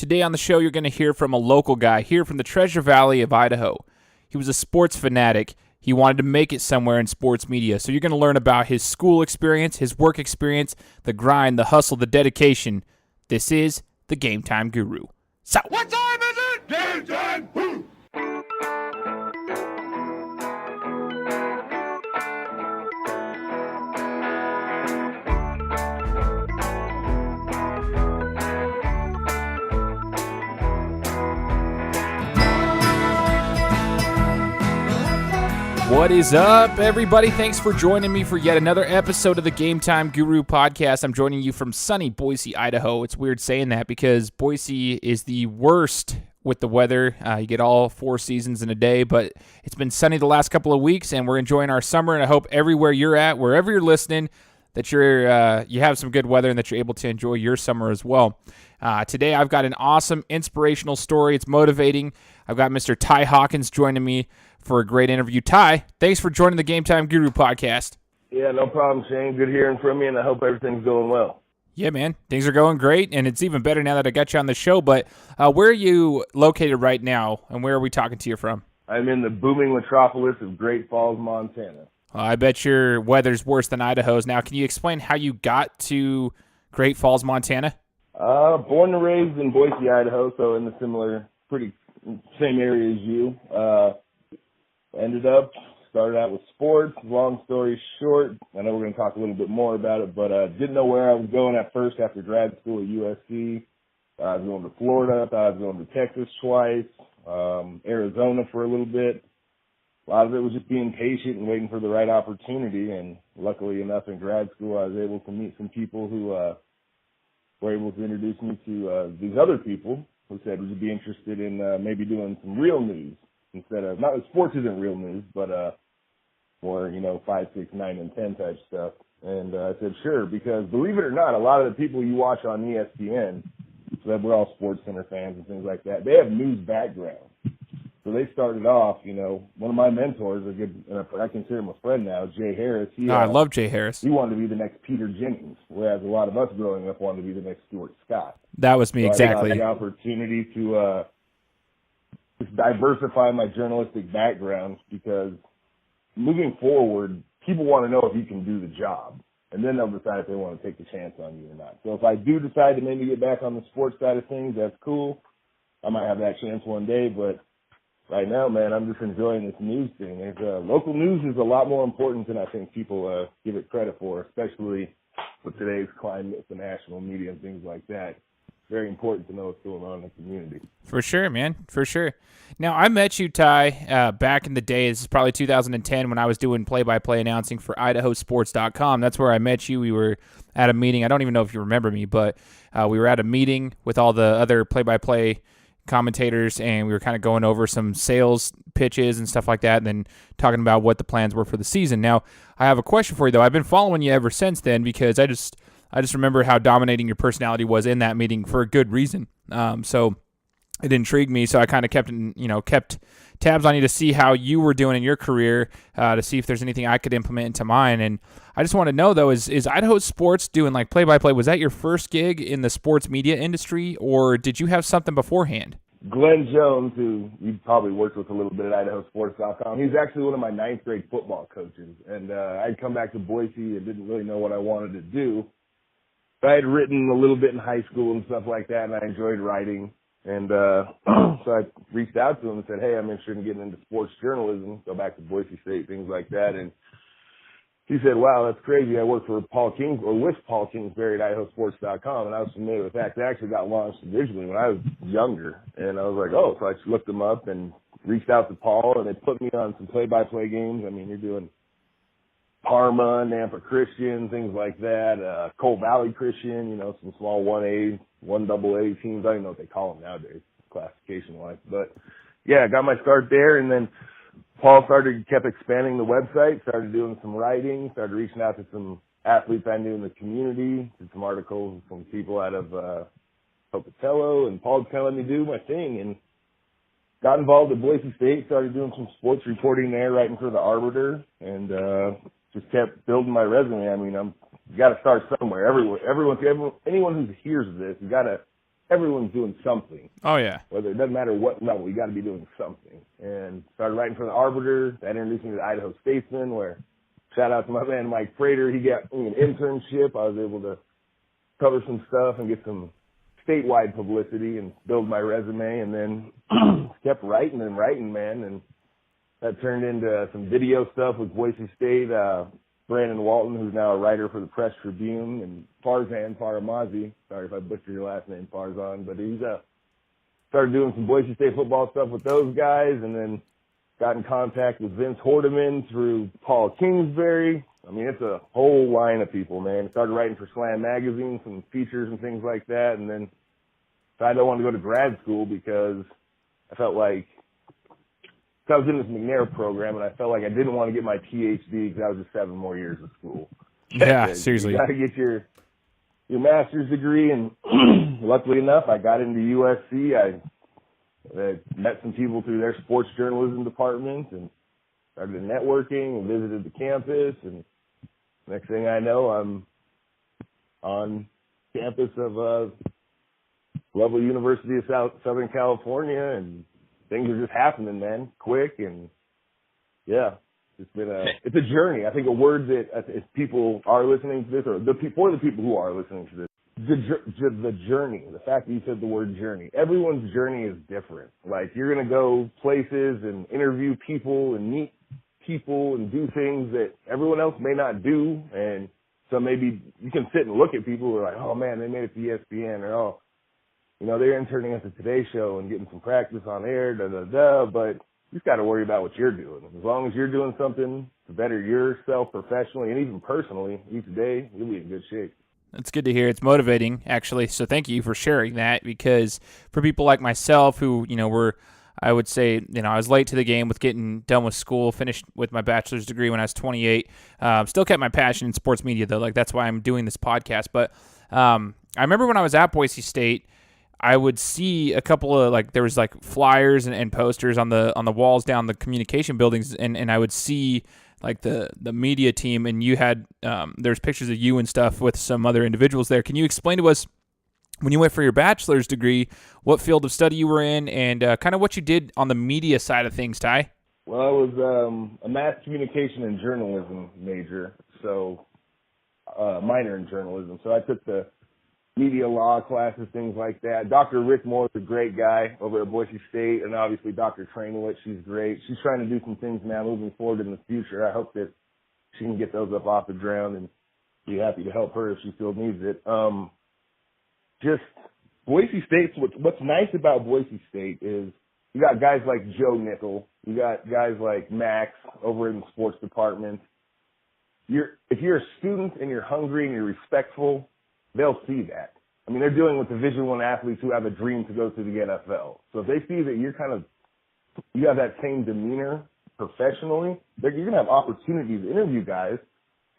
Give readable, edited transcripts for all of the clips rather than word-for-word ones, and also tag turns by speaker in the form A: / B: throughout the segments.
A: Today on the show, you're going to hear from a local guy here from the Treasure Valley of Idaho. He was a sports fanatic. He wanted to make it somewhere in sports media. So you're going to learn about his school experience, his work experience, the grind, the hustle, the dedication. This is the Game Time Guru. So,
B: what time is it? Game time! Woo!
A: What is up, everybody? Thanks for joining me for yet another episode of the Game Time Guru podcast. I'm joining you from sunny Boise, Idaho. It's weird saying that because Boise is the worst with the weather. You get all 4 seasons in a day, but it's been sunny the last couple of weeks, and we're enjoying our summer, and I hope everywhere you're at, wherever you're listening, that you have some good weather and that you're able to enjoy your summer as well. Today, I've got an awesome, inspirational story. It's motivating. I've got Mr. Ty Hawkins joining me for a great interview. Ty, thanks for joining the Game Time Guru podcast.
C: Yeah, no problem, Shane. Good hearing from you, and I hope everything's going well.
A: Yeah, man. Things are going great, and it's even better now that I got you on the show. But where are you located right now, and where are we talking to you from?
C: I'm in the booming metropolis of Great Falls, Montana.
A: I bet your weather's worse than Idaho's. Now, can you explain how you got to Great Falls, Montana?
C: Born and raised in Boise, Idaho, so in the pretty same area as you. Started out with sports. Long story short, I know we're going to talk a little bit more about it, but didn't know where I was going at first after grad school at USC. I was going to Florida. I was going to Texas twice, Arizona for a little bit. A lot of it was just being patient and waiting for the right opportunity, and luckily enough in grad school I was able to meet some people who were able to introduce me to these other people who said would you be interested in maybe doing some real news. Instead of, not that sports isn't real news, but more, 5, 6, 9, and 10 type stuff. And I said, sure, because believe it or not, a lot of the people you watch on ESPN, so that we're all Sports Center fans and things like that, they have news backgrounds. So they started off, one of my mentors, I consider him a friend now, Jay Harris.
A: I love Jay Harris.
C: He wanted to be the next Peter Jennings, whereas a lot of us growing up wanted to be the next Stuart Scott.
A: That was me,
C: so
A: exactly.
C: I got the opportunity to just diversify my journalistic background because moving forward, people want to know if you can do the job, and then they'll decide if they want to take the chance on you or not. So if I do decide to maybe get back on the sports side of things, that's cool. I might have that chance one day, but right now, man, I'm just enjoying this news thing. Local news is a lot more important than I think people give it credit for, especially with today's climate, the national media and things like that. Very important to know what's going on in the community.
A: For sure, man. For sure. Now, I met you, Ty, back in the day. This is probably 2010 when I was doing play-by-play announcing for idahosports.com. That's where I met you. We were at a meeting. I don't even know if you remember me, but we were at a meeting with all the other play-by-play commentators, and we were kind of going over some sales pitches and stuff like that, and then talking about what the plans were for the season. Now, I have a question for you, though. I've been following you ever since then because I just remember how dominating your personality was in that meeting for a good reason. So it intrigued me. So I kind of kept tabs on you to see how you were doing in your career, to see if there's anything I could implement into mine. And I just want to know, though, is Idaho Sports doing like play-by-play? Was that your first gig in the sports media industry, or did you have something beforehand?
C: Glenn Jones, who you probably worked with a little bit at idahosports.com, he's actually one of my 9th grade football coaches. And I'd come back to Boise and didn't really know what I wanted to do. I had written a little bit in high school and stuff like that, and I enjoyed writing. And so I reached out to him and said, hey, I'm interested in getting into sports journalism, go back to Boise State, things like that. And he said, wow, that's crazy. I worked for with Paul Kingsbury at idahosports.com, and I was familiar with that. They actually got launched originally when I was younger. And I was like, oh, so I just looked them up and reached out to Paul, and they put me on some play-by-play games. I mean, you're doing Parma, Nampa Christian, things like that, Coal Valley Christian, some small 1A, 1AA teams. I don't even know what they call them nowadays, classification-wise. But, yeah, I got my start there, and then Paul kept expanding the website, started doing some writing, started reaching out to some athletes I knew in the community, did some articles from people out of Pocatello, and Paul kind of let me do my thing, and got involved at Boise State, started doing some sports reporting there, writing for the Arbiter, and just kept building my resume. I mean, you got to start somewhere. Anyone who hears this, you got to everyone's doing something.
A: Oh, yeah.
C: Whether it doesn't matter what level, you got to be doing something. And started writing for the Arbiter. That introduced me to the Idaho Statesman, where shout out to my man Mike Prater. He got me an internship. I was able to cover some stuff and get some statewide publicity and build my resume, and then kept writing and writing, man. And that turned into some video stuff with Boise State. Brandon Walton, who's now a writer for the Press Tribune, and Farzan Faramazi. Sorry if I butchered your last name, Farzan, but he's started doing some Boise State football stuff with those guys, and then got in contact with Vince Hordeman through Paul Kingsbury. I mean, it's a whole line of people, man. Started writing for Slam Magazine, some features and things like that, and then decided I wanted to go to grad school because I felt like I was in this McNair program, and I felt like I didn't want to get my PhD because that was just 7 more years of school.
A: Yeah, seriously.
C: You got to get your master's degree, and luckily enough, I got into USC. I met some people through their sports journalism department and started networking and visited the campus, and next thing I know, I'm on campus of lovely University of Southern California, and things are just happening, man, quick, and yeah, it's a journey. I think a word that if people are listening to this, or for the people who are listening to this, the journey, the fact that you said the word journey. Everyone's journey is different. Like, you're going to go places and interview people and meet people and do things that everyone else may not do, and so maybe you can sit and look at people who are like, oh man, they made it to ESPN, or oh, you know, they're interning at the Today Show and getting some practice on air, but you just got to worry about what you're doing. As long as you're doing something to better yourself professionally and even personally each day, you'll be in good shape.
A: That's good to hear. It's motivating, actually. So thank you for sharing that, because for people like myself who, I would say, I was late to the game with getting done with school, finished with my bachelor's degree when I was 28. Still kept my passion in sports media, though. Like, that's why I'm doing this podcast. But I remember when I was at Boise State, I would see a couple of, there was flyers and posters on the walls down the communication buildings, and I would see the media team, and you had there's pictures of you and stuff with some other individuals there. Can you explain to us, when you went for your bachelor's degree, what field of study you were in, and kind of what you did on the media side of things, Ty?
C: Well, I was a mass communication and journalism major, so minor in journalism. So I took the media law classes, things like that. Dr. Rick Moore is a great guy over at Boise State, and obviously Dr. Trainowitz, she's great. She's trying to do some things now moving forward in the future. I hope that she can get those up off the ground, and be happy to help her if she still needs it. Just Boise State, what's nice about Boise State is you got guys like Joe Nickel, you got guys like Max over in the sports department. If you're a student and you're hungry and you're respectful, they'll see that. I mean, they're dealing with Division I athletes who have a dream to go to the NFL. So if they see that you have that same demeanor professionally, you're going to have opportunities to interview guys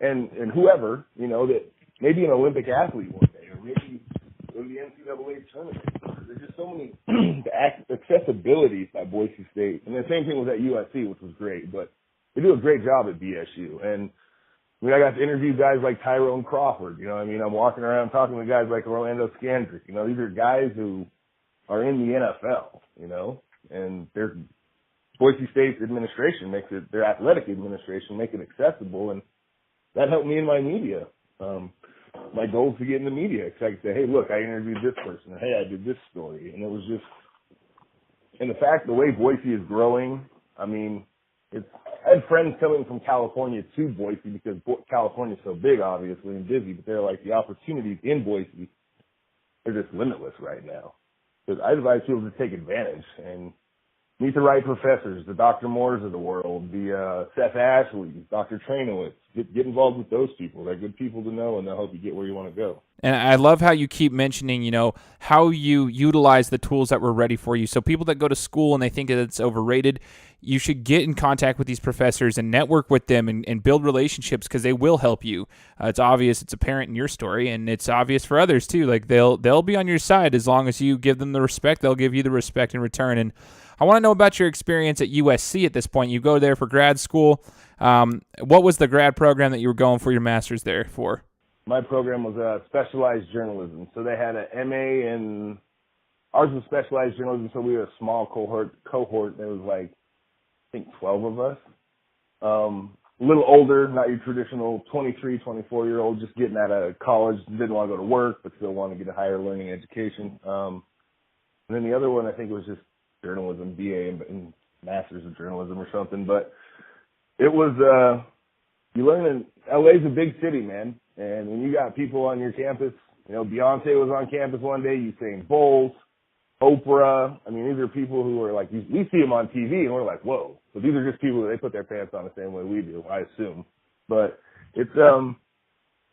C: and whoever, that maybe an Olympic athlete one day, or maybe go to the NCAA tournament. There's just so many accessibilities by Boise State. And the same thing was at USC, which was great. But they do a great job at BSU. And I got to interview guys like Tyrone Crawford. I'm walking around talking to guys like Orlando Scandrick. These are guys who are in the NFL, and their Boise State administration their athletic administration make it accessible, and that helped me in my media. My goal is to get in the media. I could say, hey, look, I interviewed this person, or hey, I did this story, and it was just, and the way Boise is growing, I had friends coming from California to Boise because California's so big, obviously, and busy, but they're like, the opportunities in Boise are just limitless right now. Because I advise people to take advantage and meet the right professors, the Dr. Moores of the world, the Seth Ashley, Dr. Trainowitz. Get involved with those people. They're good people to know, and they'll help you get where you want to go.
A: And I love how you keep mentioning, how you utilize the tools that were ready for you. So people that go to school and they think that it's overrated, you should get in contact with these professors and network with them and build relationships, because they will help you. It's obvious, it's apparent in your story, and it's obvious for others too. They'll be on your side as long as you give them the respect. They'll give you the respect in return. And I want to know about your experience at USC at this point. You go there for grad school. What was the grad program that you were going for your master's there for?
C: My program was specialized journalism. So they had an MA in ours was specialized journalism, so we were a small cohort. There was like, I think 12 of us. A little older, not your traditional 23, 24-year-old, just getting out of college, didn't want to go to work, but still wanted to get a higher learning education. And then the other one, I think it was just journalism, BA and Masters of Journalism or something. But it was, you learn LA's a big city, man. And when you got people on your campus, Beyonce was on campus one day, Usain Bolt, Oprah. I mean, these are people who are like, we see them on TV and we're like, whoa. But these are just people that they put their pants on the same way we do, I assume. But it's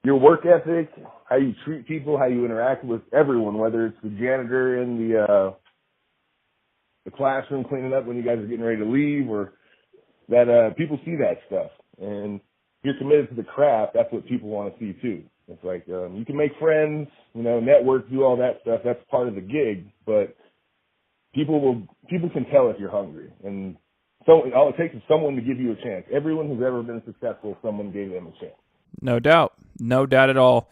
C: your work ethic, how you treat people, how you interact with everyone, whether it's the janitor in the classroom cleaning up when you guys are getting ready to leave, or that people see that stuff. And if you're committed to the craft, that's what people want to see too. It's like you can make friends, network, do all that stuff. That's part of the gig, but people can tell if you're hungry. And so all it takes is someone to give you a chance. Everyone who's ever been successful, someone gave them a chance.
A: No doubt at all.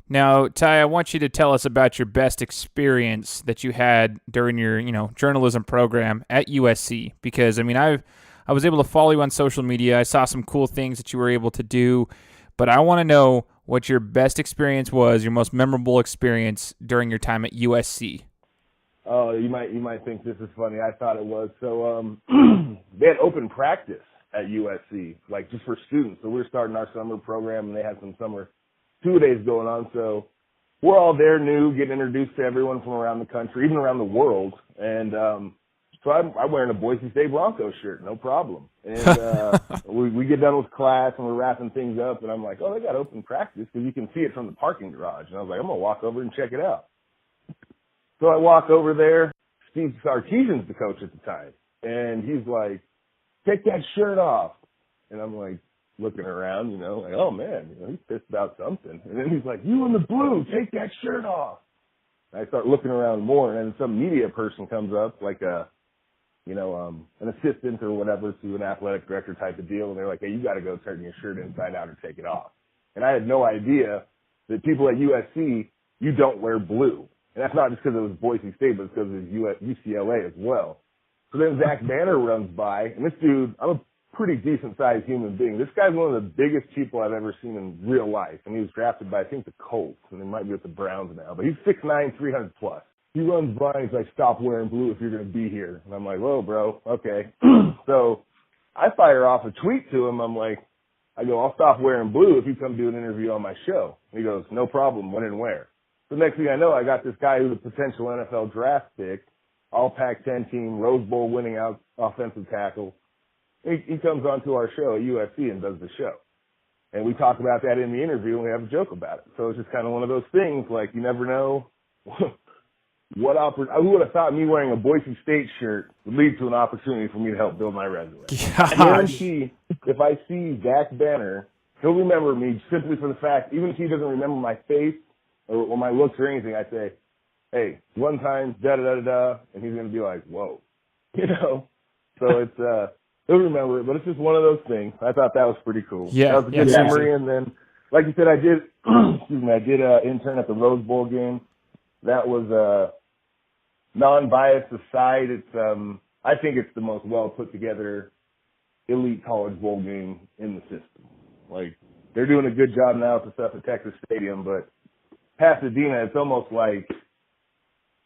A: Now, Ty, I want you to tell us about your best experience that you had during your, journalism program at USC, because I was able to follow you on social media. I saw some cool things that you were able to do, but I want to know what your best experience was, your most memorable experience during your time at USC.
C: Oh, you might think this is funny. I thought it was. So they had open practice at USC, like just for students. So we were starting our summer program, and they had some summer two-a-days going on. So we're all there new, getting introduced to everyone from around the country, even around the world. And so I'm wearing a Boise State Broncos shirt, no problem. And we get done with class, and we're wrapping things up, and I'm like, oh, they got open practice because you can see it from the parking garage. And I was like, I'm going to walk over and check it out. So I walk over there. Steve Sarkisian's the coach at the time, and he's like, take that shirt off. And I'm like looking around, like, oh, man, he's pissed about something. And then he's like, you in the blue, take that shirt off. And I start looking around more, and then some media person comes up, like an assistant or whatever to an athletic director type of deal, and they're like, hey, you got to go turn your shirt inside out or take it off. And I had no idea that people at USC, you don't wear blue. And that's not just because it was Boise State, but it's because it was UCLA as well. So then Zach Banner runs by, and this dude, I'm a pretty decent-sized human being. This guy's one of the biggest people I've ever seen in real life, and he was drafted by, I think, the Colts, and they might be with the Browns now. But he's 6'9", 300 plus. He runs by and he's like, stop wearing blue if you're going to be here. And I'm like, whoa, bro, okay. So I fire off a tweet to him. I go, I'll stop wearing blue if you come do an interview on my show. And he goes, no problem, when and where. The next thing I know, I got this guy who's a potential NFL draft pick, all Pac-10 team, Rose Bowl winning out offensive tackle. He comes onto our show at USC and does the show. And we talk about that in the interview, and we have a joke about it. So it's just kind of one of those things, like you never know who would have thought me wearing a Boise State shirt would lead to an opportunity for me to help build my resume. I guarantee if I see Zach Banner, he'll remember me simply for the fact, even if he doesn't remember my face or my looks or anything, I say, hey, one time, da-da-da-da-da, and he's going to be like, whoa. So it's, he'll remember it, but it's just one of those things. I thought that was pretty cool.
A: Yeah.
C: That was a good memory. And then, like you said, I did intern at the Rose Bowl game. That was non-biased aside. It's I think it's the most well put together elite college bowl game in the system. Like, they're doing a good job now with the stuff at Texas Stadium, but Pasadena, it's almost like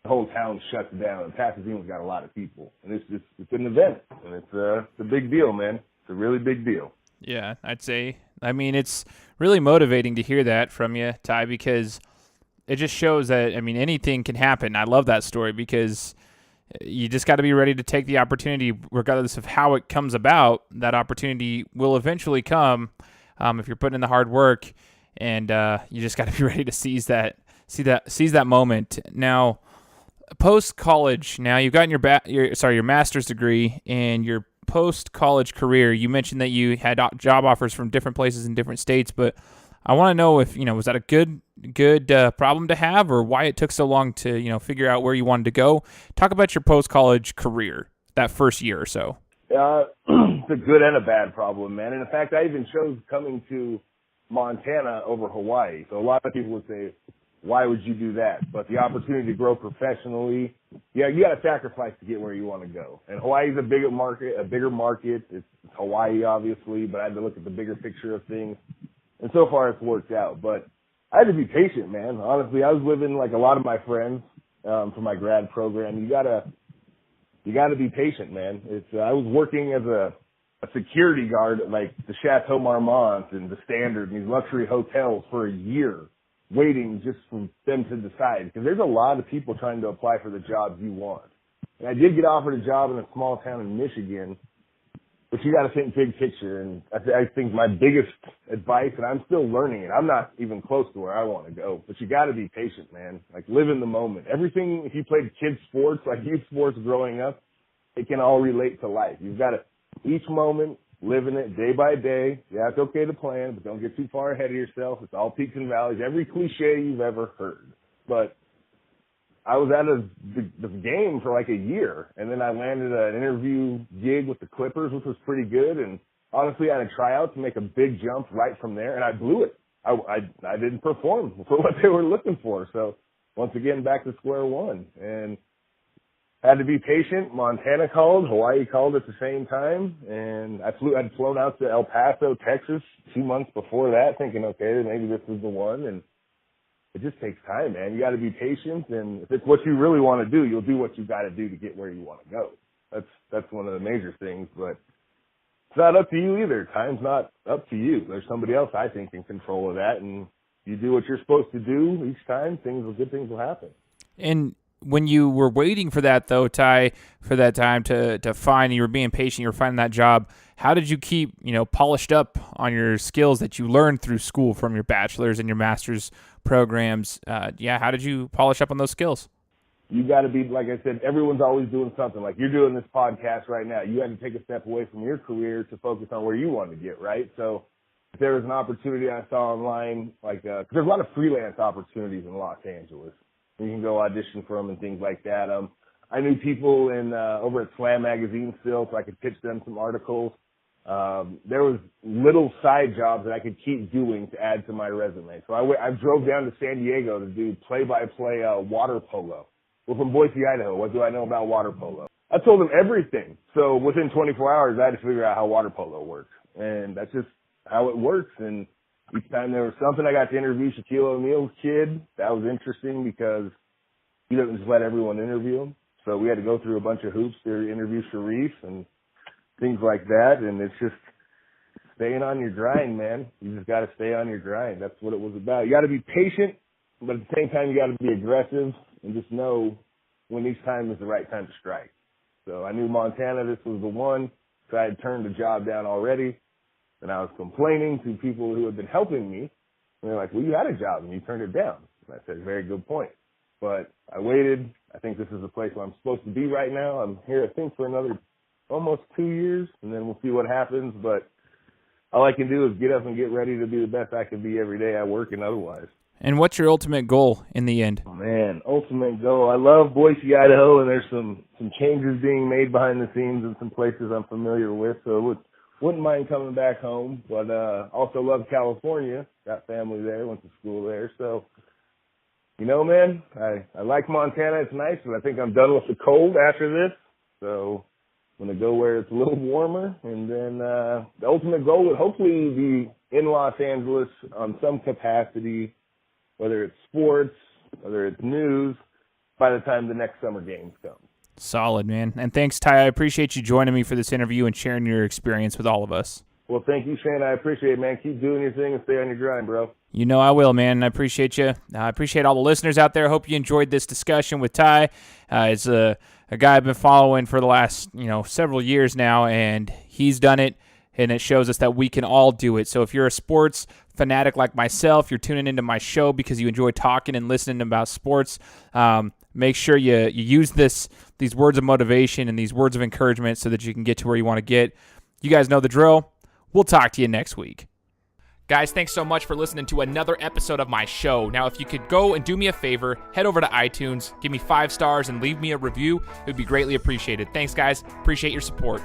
C: the whole town shuts down. And Pasadena's got a lot of people, and it's an event, and it's a big deal, man. It's a really big deal.
A: Yeah, I'd say. It's really motivating to hear that from you, Ty, because it just shows that, anything can happen. I love that story because you just got to be ready to take the opportunity regardless of how it comes about. That opportunity will eventually come if you're putting in the hard work, and you just got to be ready to seize that moment. Now, post-college, now you've gotten your master's degree and your post-college career. You mentioned that you had job offers from different places in different states, but I want to know if, was that a good problem to have, or why it took so long to, figure out where you wanted to go? Talk about your post-college career, that first year or so.
C: It's a good and a bad problem, man. And in fact, I even chose coming to Montana over Hawaii. So a lot of people would say, why would you do that? But the opportunity to grow professionally, yeah, you got to sacrifice to get where you want to go. And Hawaii's a bigger market. It's Hawaii, obviously, but I had to look at the bigger picture of things. And so far it's worked out. But I had to be patient, man. Honestly, I was living like a lot of my friends for my grad program. You gotta be patient, man. I was working as a security guard at like the Chateau Marmont and the Standard and these luxury hotels for a year, waiting just for them to decide. Because there's a lot of people trying to apply for the jobs you want. And I did get offered a job in a small town in Michigan, but you got to think big picture. And I think my biggest advice, and I'm still learning it, I'm not even close to where I want to go, but you got to be patient, man. Like, live in the moment. Everything, if you played kids sports, like youth sports growing up, it can all relate to life. You've got to, each moment, live in it day by day. Yeah, it's okay to plan, but don't get too far ahead of yourself. It's all peaks and valleys, every cliche you've ever heard. But I was out of the game for like a year, and then I landed an interview gig with the Clippers, which was pretty good. And honestly, I had a tryout to make a big jump right from there, and I blew it. I didn't perform for what they were looking for. So once again, back to square one. And had to be patient. Montana called, Hawaii called at the same time, and I'd flown out to El Paso, Texas 2 months before that, thinking, okay, maybe this is the one. And it just takes time, man. You got to be patient, and if it's what you really want to do, you'll do what you got to do to get where you want to go. That's one of the major things, but it's not up to you either. Time's not up to you. There's somebody else, I think, in control of that, and you do what you're supposed to do each time, good things will happen.
A: And when you were waiting for that, though, Ty, for that time to find, you were being patient, you were finding that job, how did you keep, polished up on your skills that you learned through school from your bachelor's and your master's programs? How did you polish up on those skills?
C: You got to be, like I said, everyone's always doing something. Like you're doing this podcast right now. You had to take a step away from your career to focus on where you want to get, right? So if there was an opportunity I saw online, like, 'cause there's a lot of freelance opportunities in Los Angeles. You can go audition for them and things like that. I knew people over at Slam Magazine still, so I could pitch them some articles. There was little side jobs that I could keep doing to add to my resume. So I drove down to San Diego to do play-by-play water polo. We're from Boise, Idaho. What do I know about water polo? I told them everything. So within 24 hours, I had to figure out how water polo works. And that's just how it works. And each time there was something, I got to interview Shaquille O'Neal's kid. That was interesting because he doesn't just let everyone interview him. So we had to go through a bunch of hoops to interview Sharif and things like that. And it's just staying on your grind, man. You just got to stay on your grind. That's what it was about. You got to be patient, but at the same time, you got to be aggressive and just know when each time is the right time to strike. So I knew Montana, this was the one. So I had turned the job down already. And I was complaining to people who had been helping me. And they're like, well, you had a job and you turned it down. And I said, very good point. But I waited. I think this is the place where I'm supposed to be right now. I'm here, I think, for another almost 2 years, and then we'll see what happens. But all I can do is get up and get ready to be the best I can be every day at work and otherwise.
A: And what's your ultimate goal in the end?
C: Oh, man, ultimate goal. I love Boise, Idaho, and there's some changes being made behind the scenes in some places I'm familiar with. So wouldn't mind coming back home, but also love California. Got family there, went to school there. So, man, I like Montana. It's nice, but I think I'm done with the cold after this. So I'm going to go where it's a little warmer. And then the ultimate goal would hopefully be in Los Angeles on some capacity, whether it's sports, whether it's news, by the time the next summer games come.
A: Solid, man. And thanks, Ty. I appreciate you joining me for this interview and sharing your experience with all of us.
C: Well, thank you, Shane. I appreciate it, man. Keep doing your thing and stay on your grind, bro.
A: You know I will, man. I appreciate you. I appreciate all the listeners out there. I hope you enjoyed this discussion with Ty. It's a guy I've been following for the last, several years now, and he's done it, and it shows us that we can all do it. So if you're a sports fanatic like myself, you're tuning into my show because you enjoy talking and listening about sports, make sure you use these words of motivation and these words of encouragement so that you can get to where you want to get. You guys know the drill. We'll talk to you next week. Guys, thanks so much for listening to another episode of my show. Now, if you could go and do me a favor, head over to iTunes, give me 5 stars, and leave me a review, it would be greatly appreciated. Thanks, guys. Appreciate your support.